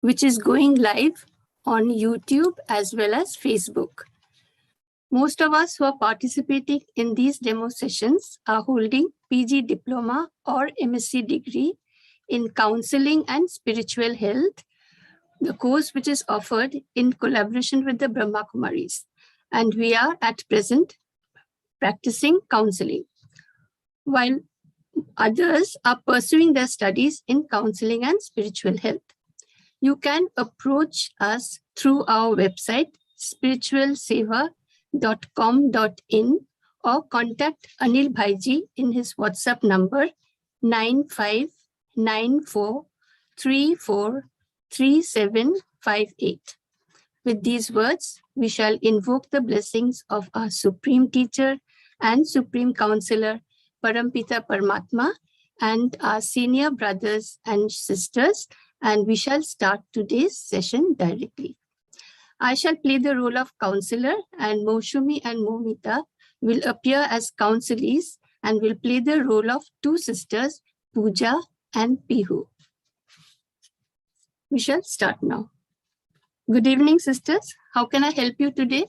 which is going live on YouTube as well as Facebook. Most of us who are participating in these demo sessions are holding PG diploma or MSc degree in counseling and spiritual health, the course which is offered in collaboration with the Brahma Kumaris. And we are at present practicing counseling, while others are pursuing their studies in counseling and spiritual health. You can approach us through our website, spiritualseva.com.in, or contact Anil Bhaiji in his WhatsApp number 9594343758. With these words, we shall invoke the blessings of our Supreme Teacher and Supreme Counselor, Parampita Paramatma, and our senior brothers and sisters, and we shall start today's session directly. I shall play the role of counselor, and Moshumi and Momita will appear as counselees and will play the role of two sisters, Pooja and Pihu. We shall start now. Good evening, sisters. How can I help you today?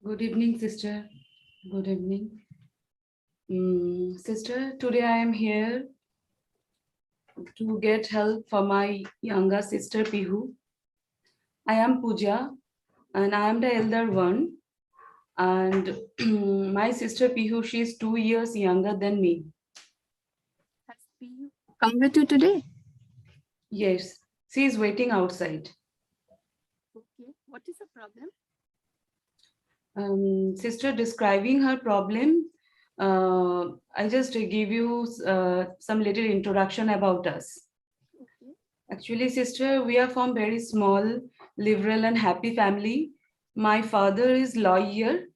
Good evening, sister. Good evening. Sister, today I am here to get help for my younger sister, Pihu. I am Pooja and I am the elder one. And my sister, Pihu, she is 2 years younger than me. Has Pihu come with you today? Yes, she is waiting outside. Okay. What is the problem? Sister, describing her problem, I just give you some little introduction about us. Okay. Actually, sister, we are from very small, liberal and happy family. My father is lawyer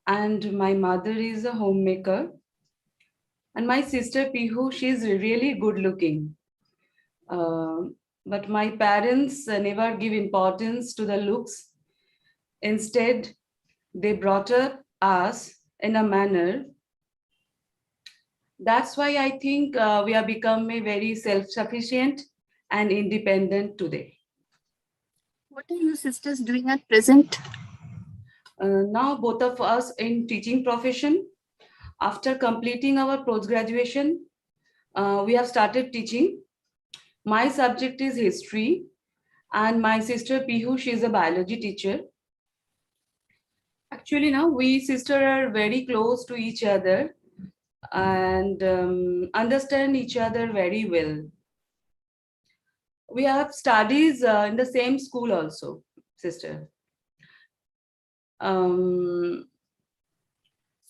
and my mother is a homemaker. And my sister Pihu, she is really good looking. But my parents never give importance to the looks. Instead, they brought up us in a manner. That's why I think we have become a very self-sufficient and independent today. What are you sisters doing at present? Now both of us in teaching profession. After completing our post-graduation, we have started teaching. My subject is history and my sister Pihu, she is a biology teacher. Actually now we sisters are very close to each other and understand each other very well. We have studies in the same school also, sister. So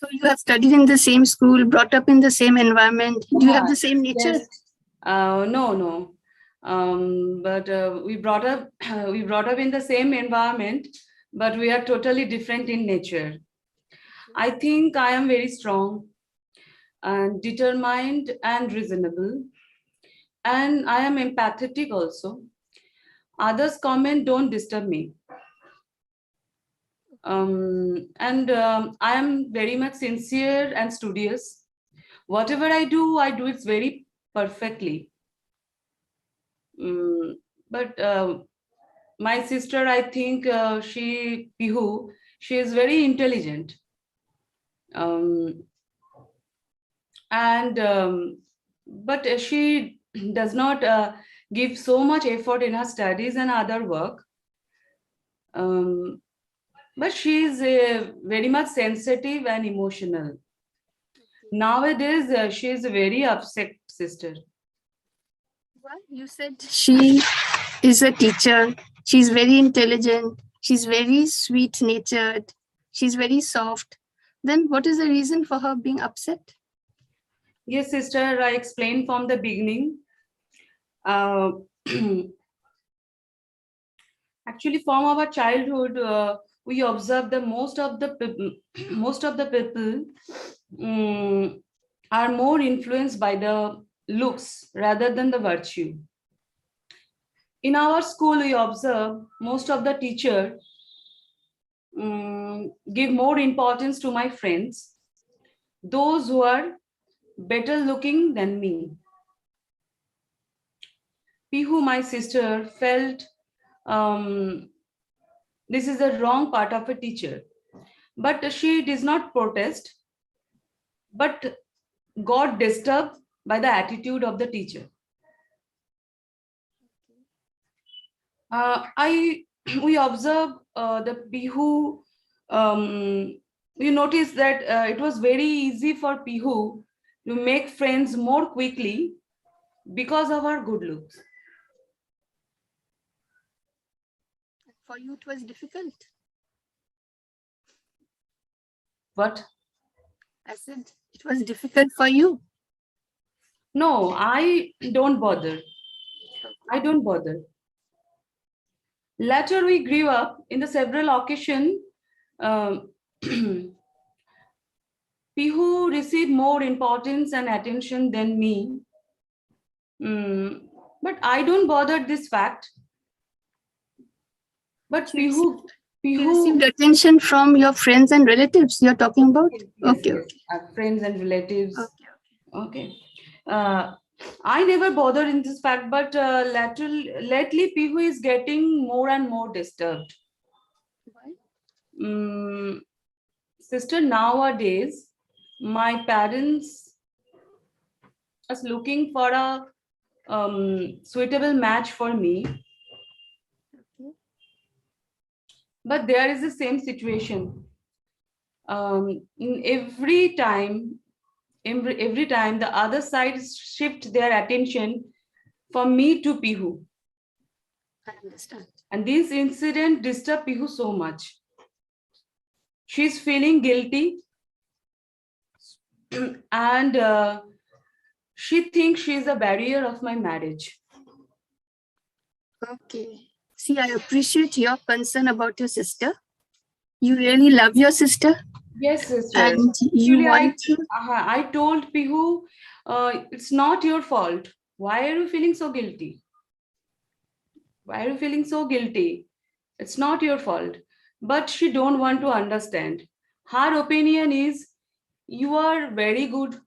you have studied in the same school, brought up in the same environment. Do you have the same nature? Yes. No. But we brought up in the same environment, but we are totally different in nature. I think I am very strong and determined and reasonable, and I am empathetic also. Others' comment don't disturb me. I am very much sincere and studious. Whatever I do it very perfectly. But my sister, I think Pihu, she is very intelligent. But she does not give so much effort in her studies and other work. But she is very much sensitive and emotional. Nowadays, she is a very upset sister. Well, you said she is a teacher. She's very intelligent. She's very sweet-natured. She's very soft. Then what is the reason for her being upset? Yes, sister, I explained from the beginning. Actually, from our childhood, we observe that most of the people are more influenced by the looks rather than the virtue. In our school, we observe most of the teachers give more importance to my friends, those who are better looking than me. Pihu, my sister, felt this is the wrong part of a teacher. But she does not protest, but got disturbed by the attitude of the teacher. We observe the Pihu. We noticed that it was very easy for Pihu to make friends more quickly because of her good looks. For you, it was difficult. What? I said it was difficult for you. No, I don't bother. I don't bother. Later, we grew up in the several occasions. Pihu received more importance and attention than me. But I don't bother this fact. But Pihu You received attention from your friends and relatives you're talking about? Yes, Okay. yes. Friends and relatives. Okay. I never bothered in this fact, but lately Pihu is getting more and more disturbed. Why? Sister, nowadays, my parents are looking for a suitable match for me. Okay. But there is the same situation. Every time the other side shift their attention from me to Pihu. I understand. And this incident disturbed Pihu so much. She's feeling guilty and she thinks she's a barrier of my marriage. Okay. See, I appreciate your concern about your sister. You really love your sister. Yes, sister. And you want to. I told Pihu, it's not your fault. Why are you feeling so guilty? Why are you feeling so guilty? It's not your fault. But she don't want to understand. Her opinion is, you are very good.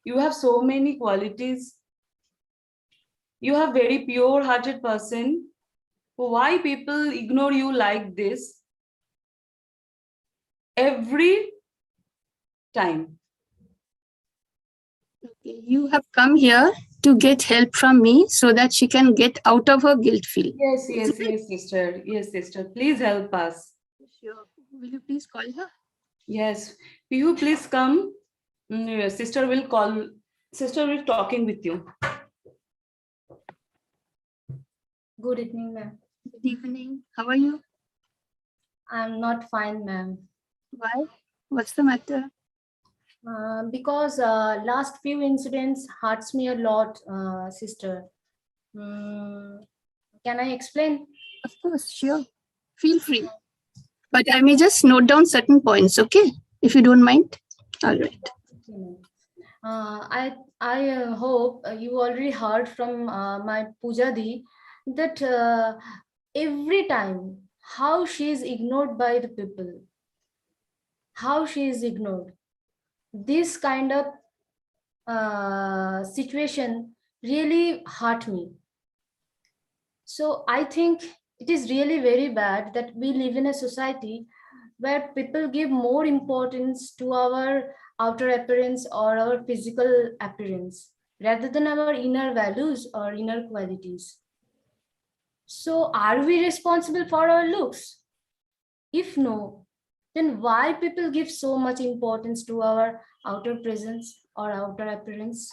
You have so many qualities. You are very pure-hearted person. Why people ignore you like this? Every time. Okay. You have come here to get help from me so that she can get out of her guilt feeling. Yes, sister. Yes, sister. Please help us. Sure. Will you please call her? Yes. Pihu, please come. Sister will call. Sister will talking with you. Good evening, ma'am. Good evening. How are you? I'm not fine, ma'am. Why? What's the matter? Because last few incidents hurts me a lot, sister. Can I explain? Of course, sure. Feel free. But I may just note down certain points, okay? If you don't mind. All right. I hope you already heard from my Puja Di that every time how she is ignored by the people, how she is ignored. This kind of situation really hurt me. So I think it is really very bad that we live in a society where people give more importance to our outer appearance or our physical appearance rather than our inner values or inner qualities. So are we responsible for our looks? If no, then why people give so much importance to our outer presence or outer appearance?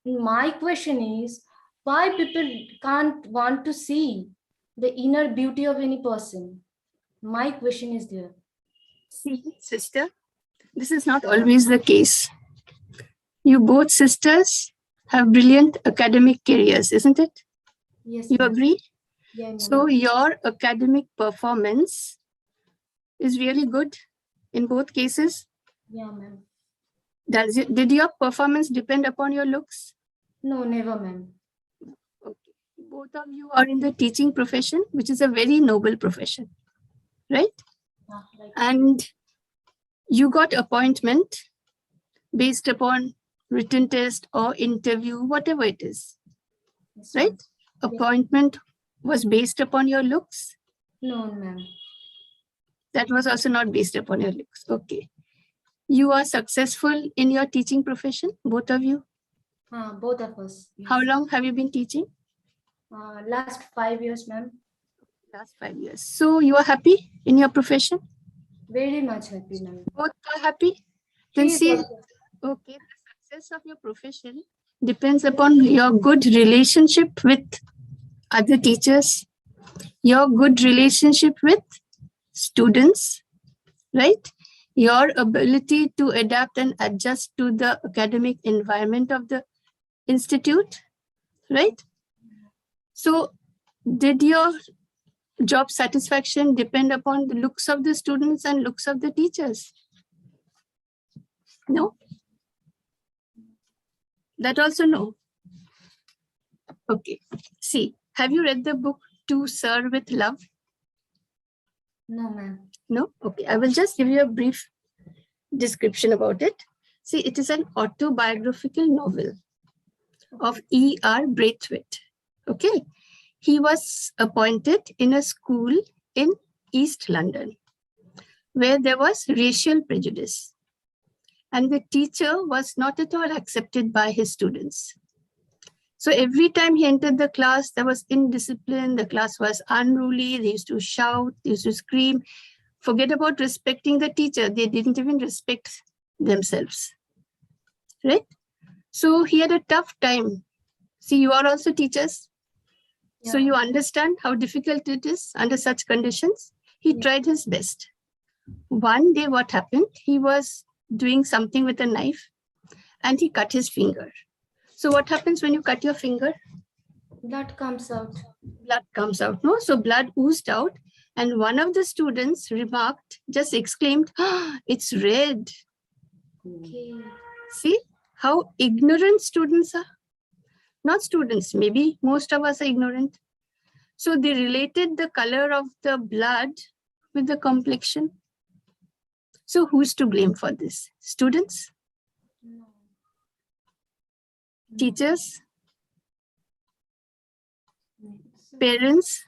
My question is, why people can't want to see the inner beauty of any person? My question is there. See, sister, this is not always the case. You both sisters have brilliant academic careers, isn't it? Yes. You agree? Yeah, ma'am. So your academic performance is really good in both cases? Yeah, ma'am. Did your performance depend upon your looks? No, never, ma'am. Okay. Both of you are in the teaching profession, which is a very noble profession, right? Yeah, right. And you got appointment based upon written test or interview, whatever it is, Yes, right? appointment was based upon your looks? No, ma'am. That was also not based upon your looks. Okay. You are successful in your teaching profession, both of you? Both of us. Yes. How long have you been teaching? Last 5 years, ma'am. Last 5 years. So you are happy in your profession? Very much happy, ma'am. Both are happy? Then She is see, also- okay, the success of your profession depends upon your good relationship with other teachers, your good relationship with students, right? Your ability to adapt and adjust to the academic environment of the institute, right? So did your job satisfaction depend upon the looks of the students and looks of the teachers? No? That also no. Okay. See, have you read the book To Serve with Love? No, ma'am. No? Okay. I will just give you a brief description about it. See, it is an autobiographical novel of E.R. Braithwaite. Okay. He was appointed in a school in East London where there was racial prejudice. And the teacher was not at all accepted by his students. So every time he entered the class, there was indiscipline, the class was unruly, they used to shout, they used to scream. Forget about respecting the teacher, they didn't even respect themselves, right? So he had a tough time. See, you are also teachers, so you understand how difficult it is under such conditions. He tried his best. One day what happened, he was doing something with a knife and he cut his finger. So what happens when you cut your finger? Blood comes out. Blood comes out, no? So blood oozed out and one of the students remarked, just exclaimed, "Ah, it's red." Okay. See how ignorant students are? Not students, maybe most of us are ignorant. So they related the color of the blood with the complexion. So who's to blame for this? Students? No. Teachers? Parents?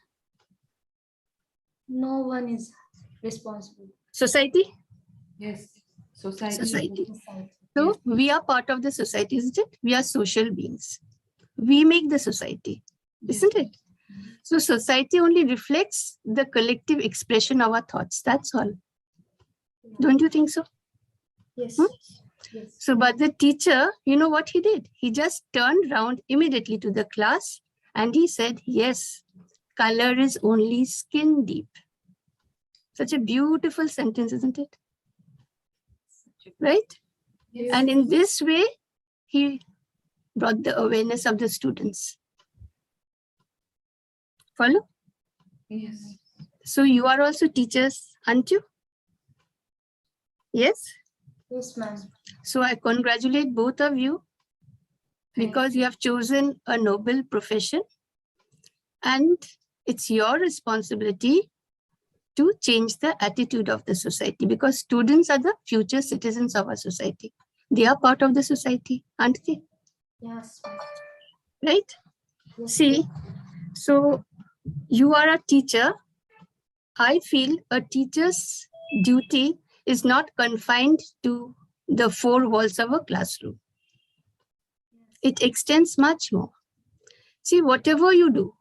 No one is responsible. Society? Yes. Society. Society. Society. So we are part of the society, isn't it? We are social beings. We make the society, isn't it? So society only reflects the collective expression of our thoughts. That's all. Don't you think so? Yes. Hmm? Yes. So, but the teacher, you know what he did? He just turned around immediately to the class and he said, yes, color is only skin deep. Such a beautiful sentence, isn't it? Right? Yes. And in this way, he brought the awareness of the students. Follow? Yes. So you are also teachers, aren't you? Yes? Yes, ma'am. So I congratulate both of you because you have chosen a noble profession and it's your responsibility to change the attitude of the society because students are the future citizens of our society. They are part of the society, aren't they? Yes, ma'am. Right? Yes, See, so you are a teacher. I feel a teacher's duty is not confined to the four walls of a classroom. It extends much more. See, whatever you do,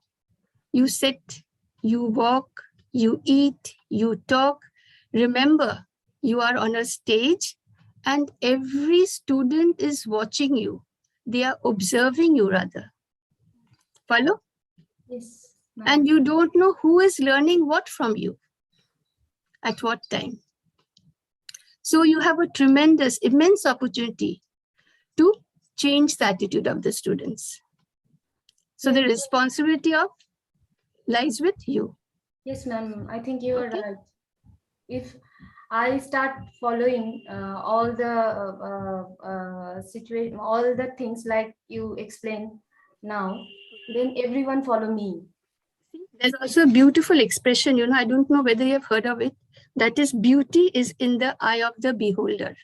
you sit, you walk, you eat, you talk. Remember, you are on a stage and every student is watching you. They are observing you rather. Follow? Yes, ma'am. And you don't know who is learning what from you, at what time. So you have a tremendous, immense opportunity to change the attitude of the students. So the responsibility of lies with you. Yes, ma'am. I think you are Okay. right. If I start following all the situation, all the things like you explained now, then everyone follow me. There's also a beautiful expression, you know, I don't know whether you have heard of it. That is, beauty is in the eye of the beholder.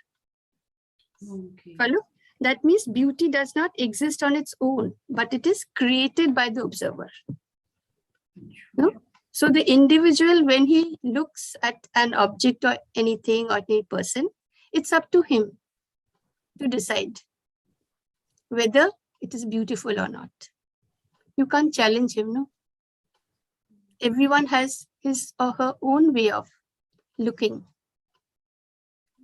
Okay. Follow? That means beauty does not exist on its own, but it is created by the observer. No? So the individual, when he looks at an object or anything or any person, it's up to him to decide whether it is beautiful or not. You can't challenge him, no? Everyone has his or her own way of looking.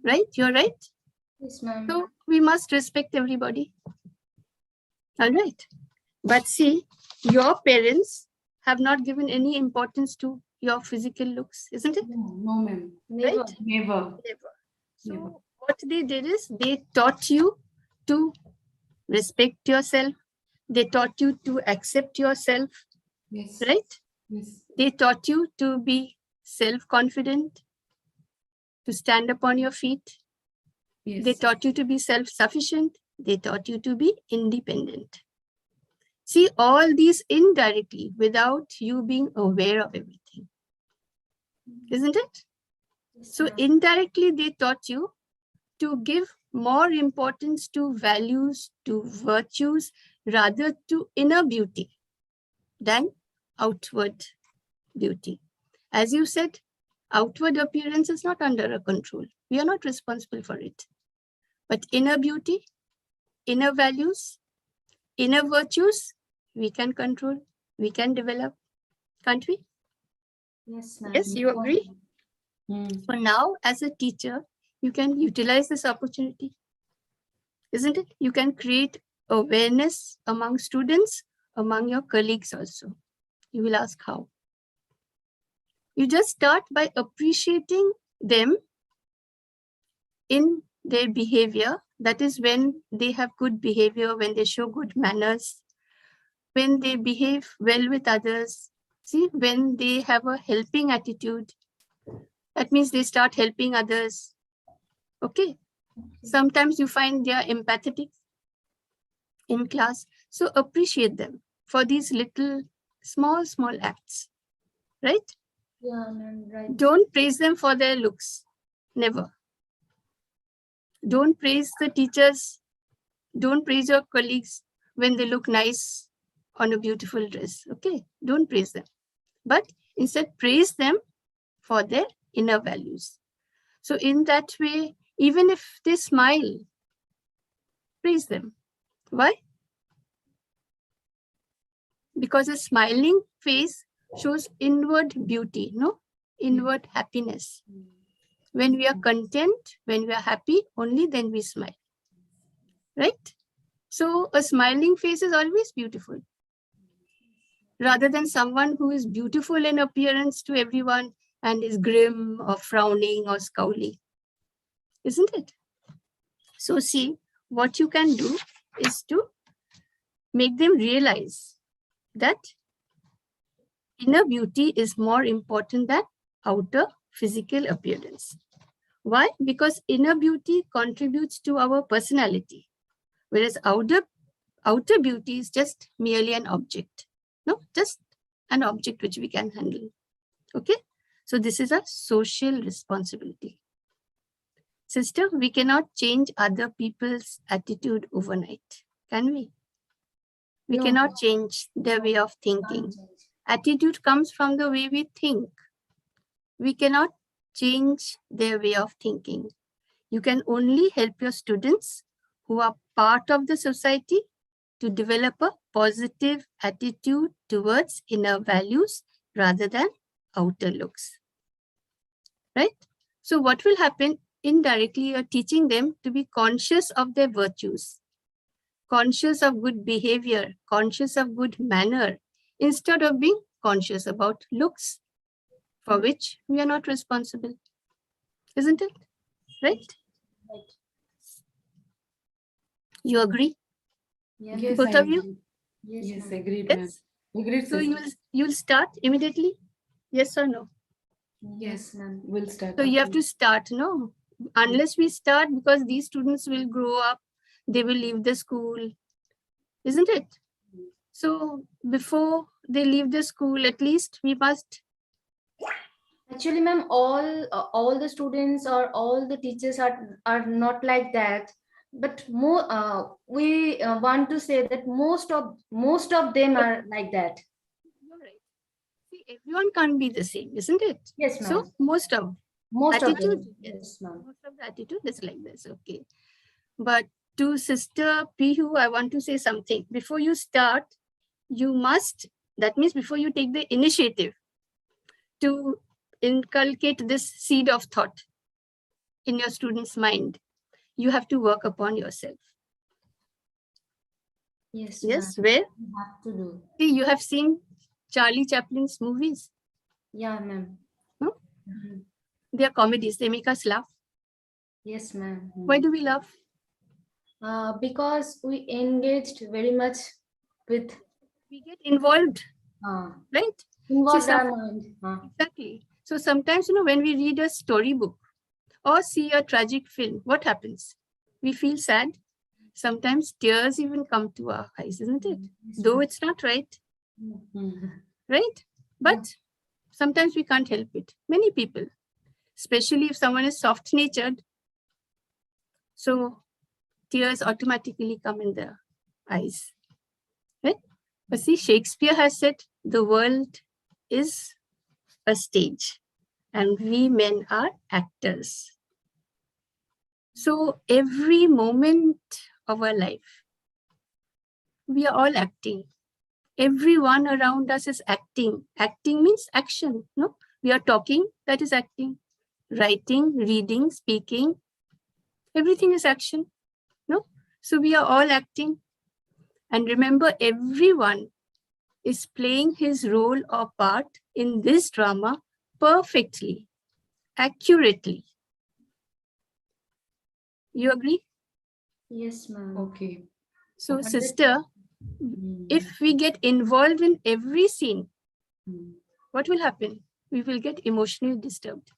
Right? You're right? Yes, ma'am. So we must respect everybody. All right. But see, your parents have not given any importance to your physical looks, isn't it? No, ma'am. Never. Right? Never. Never. So Never. what they did is they taught you to respect yourself. They taught you to accept yourself, Yes. right? Yes. They taught you to be self-confident, to stand upon your feet. Yes. They taught you to be self-sufficient. They taught you to be independent. See, all these indirectly, without you being aware of everything. Isn't it? Yes, So ma'am. indirectly, they taught you to give more importance to values, to virtues, rather to inner beauty than outward beauty. As you said, outward appearance is not under our control. We are not responsible for it. But inner beauty, inner values, inner virtues, we can control, we can develop, can't we? Yes, ma'am. Yes, you agree? Mm. So now, as a teacher, you can utilize this opportunity, isn't it? You can create awareness among students, among your colleagues also. You will ask how. You just start by appreciating them in their behavior. That is when they have good behavior, when they show good manners, when they behave well with others. See, when they have a helping attitude, that means they start helping others. Okay. Sometimes you find they are empathetic in class. So appreciate them for these little, small acts, right? Yeah, ma'am. Right. Don't praise them for their looks. Never. Don't praise the teachers. Don't praise your colleagues when they look nice on a beautiful dress. Okay. Don't praise them. But instead praise them for their inner values. So in that way, even if they smile, praise them. Why? Because a smiling face shows inward beauty, no? Inward happiness. When we are content, when we are happy, only then we smile. Right? So a smiling face is always beautiful. Rather than someone who is beautiful in appearance to everyone and is grim or frowning or scowling. Isn't it? So see, what you can do is to make them realize that inner beauty is more important than outer physical appearance. Why? Because inner beauty contributes to our personality, whereas outer beauty is just merely an object. No, just an object which we can handle. Okay? So this is a social responsibility. Sister, we cannot change other people's attitude overnight, can we? We No. cannot change their way of thinking. Attitude comes from the way we think. We cannot change their way of thinking. You can only help your students who are part of the society to develop a positive attitude towards inner values rather than outer looks. Right? So what will happen? Indirectly, you're teaching them to be conscious of their virtues, conscious of good behavior, conscious of good manner, instead of being conscious about looks, for which we are not responsible. Isn't it? Right? Right. You agree? Yeah. Both of you? Yes, Yes, ma'am. agreed, ma'am. Yes. Agreed, So sister. you'll start immediately? Yes or no? Yes, ma'am. We'll start. So you have to start, no? Unless we start, because these students will grow up, they will leave the school, isn't it? So before they leave the school, at least we must. Actually, ma'am, all the students or all the teachers are not like that. but more we want to say that most of them are like that. You're right. See, everyone can't be the same, isn't it? Yes, ma'am. So most of Most attitude, of them. Yes, ma'am. most of the attitude is like this. Okay. But to Sister Pihu, I want to say something. Before you start, you must, that means before you take the initiative to inculcate this seed of thought in your student's mind, you have to work upon yourself. Yes, Yes, ma'am. where? We have to do. See, you have seen Charlie Chaplin's movies. Yeah, ma'am. No? Mhm. They are comedies. They make us laugh. Yes, ma'am. Why do we laugh? Because we engaged very much with We get involved, right? involved See, our mind. exactly. So sometimes, when we read a storybook or see a tragic film, what happens? We feel sad. Sometimes tears even come to our eyes, isn't it? Yes, Though ma'am. it's not right, Mhm. right? But sometimes we can't help it. Many people, especially if someone is soft-natured, so tears automatically come in their eyes, right? But see, Shakespeare has said the world is a stage and we men are actors. So every moment of our life, we are all acting. Everyone around us is acting. Acting means action. No, we are talking, that is acting. Writing, reading, speaking, everything is action. No, so we are all acting. And remember, everyone is playing his role or part in this drama perfectly, accurately. You agree? Yes, ma'am. Okay. So, sister, if we get involved in every scene, what will happen? We will get emotionally disturbed.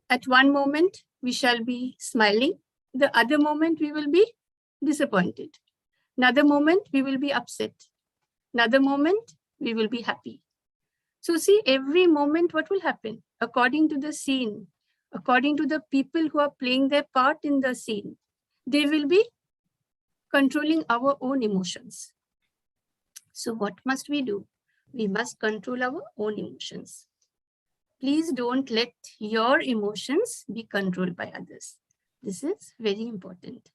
At one moment, we shall be smiling. The other moment, we will be disappointed. Another moment, we will be upset. Another moment, we will be happy. So see, every moment, what will happen? According to the scene, according to the people who are playing their part in the scene, they will be controlling our own emotions. So what must we do? We must control our own emotions. Please don't let your emotions be controlled by others. This is very important.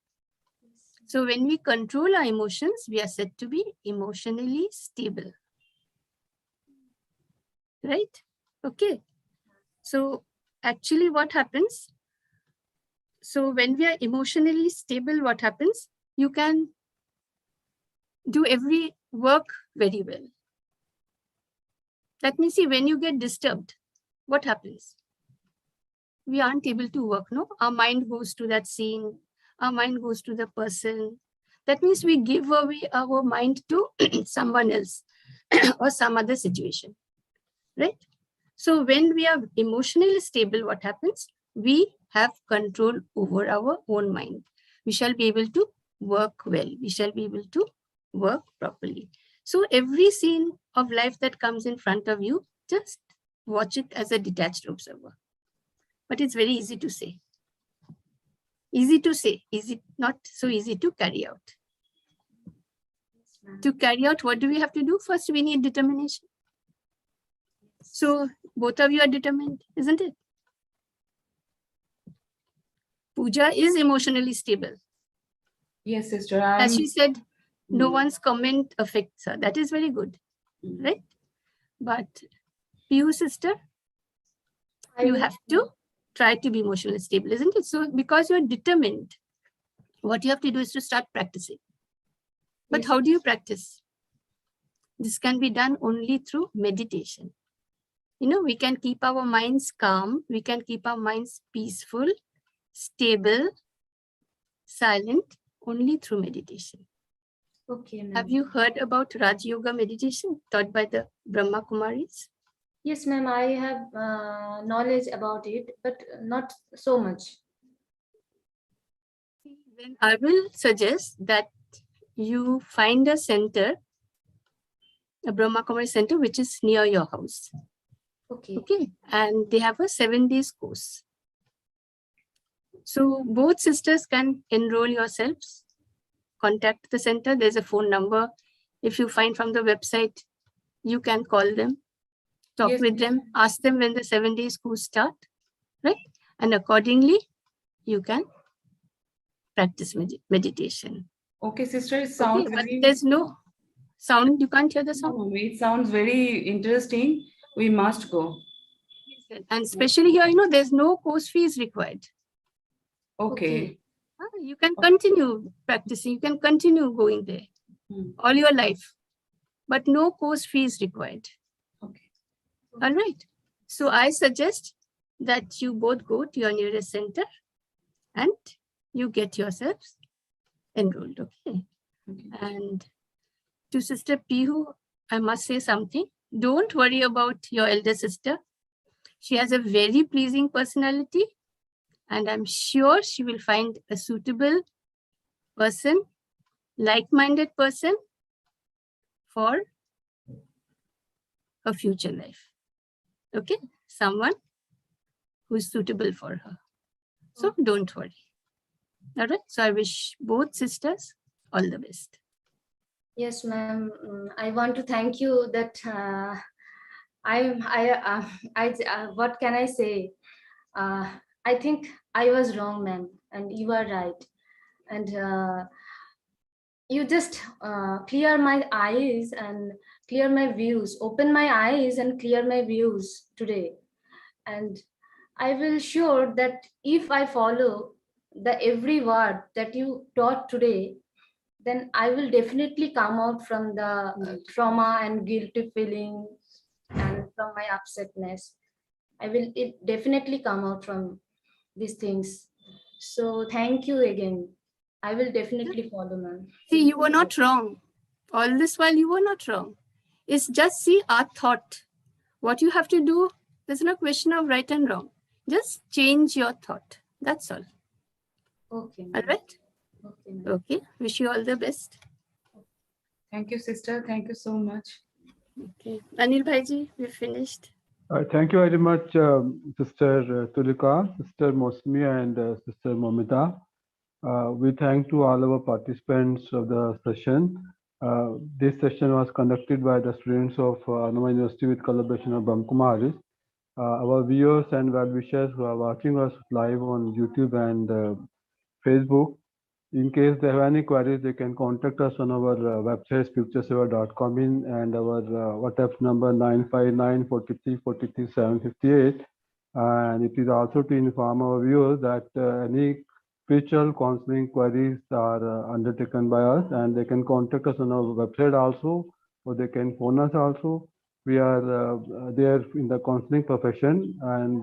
So when we control our emotions, we are said to be emotionally stable. Right? Okay. So actually what happens? So when we are emotionally stable, what happens? You can do every work very well. Let me see, when you get disturbed, what happens? We aren't able to work, no? Our mind goes to that scene, our mind goes to the person. That means we give away our mind to someone else or some other situation, right? So when we are emotionally stable, what happens? We have control over our own mind. We shall be able to work well. We shall be able to work properly. So every scene of life that comes in front of you, just watch it as a detached observer. But it's very easy to say. Easy to say, easy, not so easy to carry out. To carry out, what do we have to do? First, we need determination. So both of you are determined, isn't it? Pooja is emotionally stable. Yes, sister. As she said, no one's comment affects her. That is very good, right? But Piyu, sister, you have to try to be emotionally stable, isn't it? So because you're determined, what you have to do is to start practicing. But how do you practice? This can be done only through meditation. We can keep our minds calm. We can keep our minds peaceful, stable, silent, only through meditation. Okay, ma'am. Have you heard about Raj Yoga meditation taught by the Brahma Kumaris? Yes, ma'am. I have knowledge about it, but not so much. Then I will suggest that you find a center, a Brahma Kumari center, which is near your house. Okay. Okay. And they have a 7 days course. So both sisters can enroll yourselves. Contact the center. There's a phone number. If you find from the website, you can call them, talk Yes, with them, ask them when the 7-day course start, right? And accordingly, you can practice meditation. Okay, sister, it Okay, sounds but very... there's no sound. You can't hear the sound. No, it sounds very interesting. We must go. And especially here, there's no course fees required. Okay. You can continue practicing. You can continue going there all your life, but no course fees required. Okay. All right. So I suggest that you both go to your nearest center and you get yourselves enrolled. Okay. And to Sister Pihu, I must say something. Don't worry about your elder sister. She has a very pleasing personality, and I'm sure she will find a suitable person, like-minded person for her future life. Okay, someone who is suitable for her. So don't worry. All right. So I wish both sisters all the best. Yes, ma'am. I want to thank you that what can I say? I think I was wrong, ma'am, and you are right. And you just clear my eyes and clear my views, open my eyes and clear my views today. And I will sure that if I follow the every word that you taught today, then I will definitely come out from the trauma and guilty feelings and from my upsetness. I will definitely come out from these things. So thank you again. I will definitely follow, ma'am. See, you were not wrong. All this while you were not wrong. It's just see our thought. What you have to do, there's no question of right and wrong. Just change your thought. That's all. Okay, All ma'am. right? Okay, ma'am. Okay. Wish you all the best. Thank you, sister. Thank you so much. Okay. Anil Bhaiji, we finished. Thank you very much, Sister Tulika, Sister Mosmi, and Sister Momita. We thank to all our participants of the session. This session was conducted by the students of Annama University with collaboration of Brahmakumaris. Our viewers and well-wishers who are watching us live on YouTube and Facebook, in case they have any queries, they can contact us on our website spiritualseva.com and our WhatsApp number 959 43 43 758. And it is also to inform our viewers that any spiritual counseling queries are undertaken by us, and they can contact us on our website also, or they can phone us also. We are there in the counseling profession, and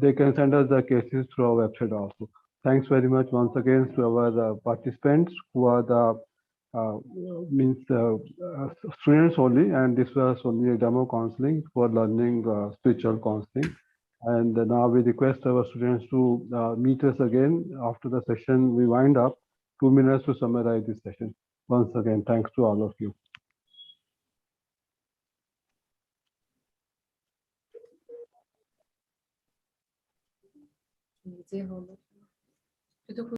they can send us the cases through our website also. Thanks very much once again to our participants who are the students only, and this was only a demo counseling for learning spiritual counseling. And now we request our students to meet us again after the session. We wind up 2 minutes to summarize this session. Once again, thanks to all of you. Easy,